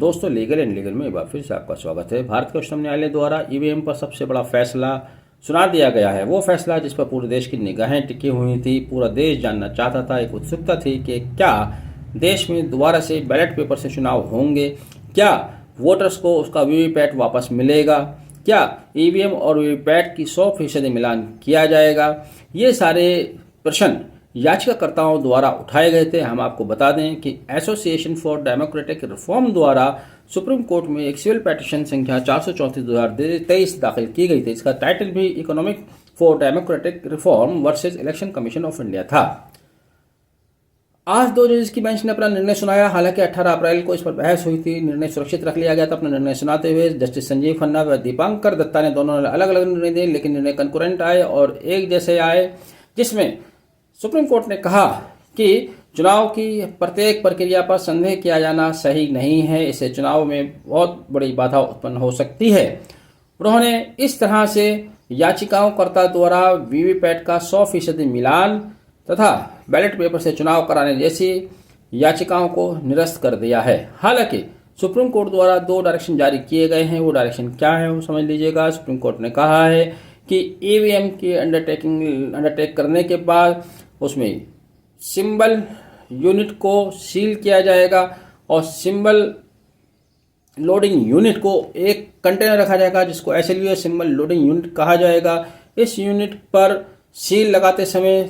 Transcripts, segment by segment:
दोस्तों legal and legal में एक बार फिर से आपका स्वागत है। भारत के उच्चतम न्यायालय द्वारा ईवीएम पर सबसे बड़ा फैसला सुना दिया गया है। वो फैसला जिस पर पूरे देश की निगाहें टिकी हुई थी। पूरा देश जानना चाहता था, एक उत्सुकता थी कि क्या देश में दोबारा से बैलेट पेपर से चुनाव होंगे, क्या वोटर्स को उसका वीवीपैट वापस मिलेगा, क्या ईवीएम और वीवीपैट की 100% मिलान किया जाएगा। ये सारे प्रश्न याचिकाकर्ताओं द्वारा उठाए गए थे। हम आपको बता दें कि एसोसिएशन फॉर डेमोक्रेटिक रिफॉर्म द्वारा सुप्रीम कोर्ट में एक सिविल पिटीशन संख्या 434/2023 दाखिल की गई थी। इसका टाइटल भी economic for democratic reform versus election commission of India था। आज 2 जजेस की बेंच ने अपना निर्णय सुनाया। हालांकि 18 अप्रैल को इस पर बहस हुई थी, निर्णय सुरक्षित रख लिया गया था। अपना निर्णय सुनाते हुए जस्टिस संजीव खन्ना व दीपांकर दत्ता ने दोनों ने अलग अलग निर्णय दिए, लेकिन निर्णय कंकरेंट आए और एक जैसे आए, जिसमें सुप्रीम कोर्ट ने कहा कि चुनाव की प्रत्येक प्रक्रिया पर संदेह किया जाना सही नहीं है, इससे चुनाव में बहुत बड़ी बाधा उत्पन्न हो सकती है। उन्होंने इस तरह से याचिकाकर्ता द्वारा वीवीपैट का 100% मिलान तथा बैलेट पेपर से चुनाव कराने जैसी याचिकाओं को निरस्त कर दिया है। हालांकि सुप्रीम कोर्ट द्वारा 2 डायरेक्शन जारी किए गए हैं। वो डायरेक्शन क्या है वो समझ लीजिएगा। सुप्रीम कोर्ट ने कहा है कि ईवीएम की अंडरटेक करने के बाद उसमें सिंबल यूनिट को सील किया जाएगा और सिंबल लोडिंग यूनिट को एक कंटेनर रखा जाएगा जिसको SLU सिंबल लोडिंग यूनिट कहा जाएगा। इस यूनिट पर सील लगाते समय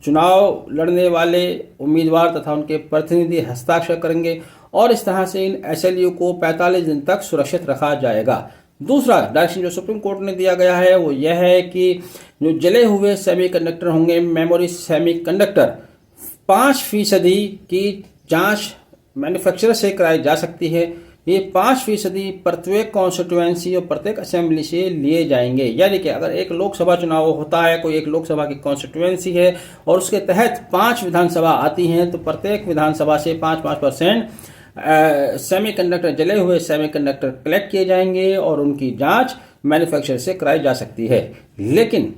चुनाव लड़ने वाले उम्मीदवार तथा उनके प्रतिनिधि हस्ताक्षर करेंगे और इस तरह से इन SLU को 45 दिन तक सुरक्षित रखा जाएगा। दूसरा डायरेक्शन जो सुप्रीम कोर्ट ने दिया गया है वो यह है कि जो जले हुए सेमीकंडक्टर होंगे, मेमोरी सेमीकंडक्टर, 5% की जांच मैन्युफैक्चरर से कराई जा सकती है। ये 5% प्रत्येक कॉन्स्टिट्यूएंसी और प्रत्येक असेंबली से लिए जाएंगे। यानी कि अगर एक लोकसभा चुनाव होता है, कोई एक लोकसभा की कॉन्स्टिट्यूएंसी है और उसके तहत 5 विधानसभा आती हैं, तो प्रत्येक विधानसभा से 5% सेमीकंडक्टर, जले हुए सेमीकंडक्टर कलेक्ट किए जाएंगे और उनकी जांच मैन्युफैक्चरर से कराई जा सकती है। लेकिन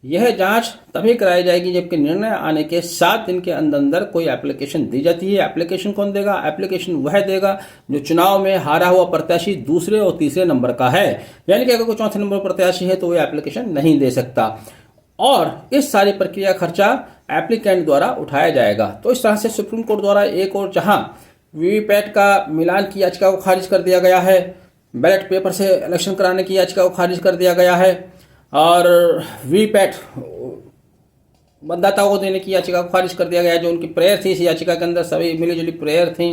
यह जांच तभी कराई जाएगी जबकि निर्णय आने के 7 दिन के अंदर अंदर कोई एप्लीकेशन दी जाती है। एप्लीकेशन कौन देगा? एप्लीकेशन वह देगा जो चुनाव में हारा हुआ प्रत्याशी दूसरे और तीसरे नंबर का है। यानी कि अगर कोई चौथे नंबर प्रत्याशी है तो वह एप्लीकेशन नहीं दे सकता और इस सारी प्रक्रिया खर्चा एप्लीकेंट द्वारा उठाया जाएगा। तो इस तरह से सुप्रीम कोर्ट द्वारा एक और जहां वीवीपैट का मिलान की याचिका को खारिज कर दिया गया है, बैलेट पेपर से इलेक्शन कराने की याचिका को खारिज कर दिया गया है और वीवीपैट मतदाताओं को देने की याचिका को खारिज कर दिया गया है। जो उनकी प्रेयर थी इस याचिका के अंदर सभी मिलीजुली प्रेयर थी।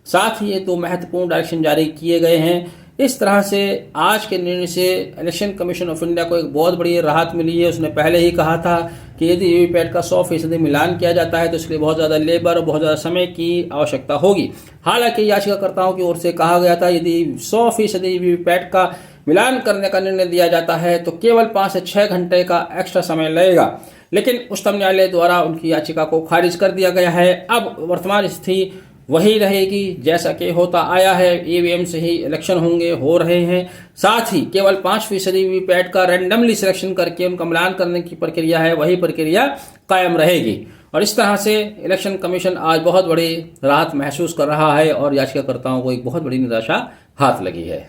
साथ ही ये 2 महत्वपूर्ण डायरेक्शन जारी किए गए हैं। इस तरह से आज के निर्णय से इलेक्शन कमीशन ऑफ इंडिया को एक बहुत बड़ी राहत मिली है। उसने पहले ही कहा था कि यदि वीवीपैट का 100% मिलान किया जाता है तो इसके लिए बहुत ज़्यादा लेबर और बहुत ज़्यादा समय की आवश्यकता होगी। हालांकि याचिकाकर्ताओं की ओर से कहा गया था यदि 100% वीवीपैट का मिलान करने का निर्णय दिया जाता है तो केवल 5 से 6 घंटे का एक्स्ट्रा समय लगेगा, लेकिन उच्चतम न्यायालय द्वारा उनकी याचिका को खारिज कर दिया गया है। अब वर्तमान स्थिति वही रहेगी जैसा कि होता आया है। ईवीएम से ही इलेक्शन होंगे, हो रहे हैं। साथ ही केवल 5% वीवीपैट का रैंडमली सिलेक्शन करके उनका मिलान करने की प्रक्रिया है, वही प्रक्रिया कायम रहेगी। और इस तरह से इलेक्शन कमीशन आज बहुत बड़ी राहत महसूस कर रहा है और याचिकाकर्ताओं को एक बहुत बड़ी निराशा हाथ लगी है।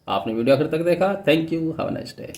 आपने वीडियो आखिर तक देखा, thank you, have a nice day.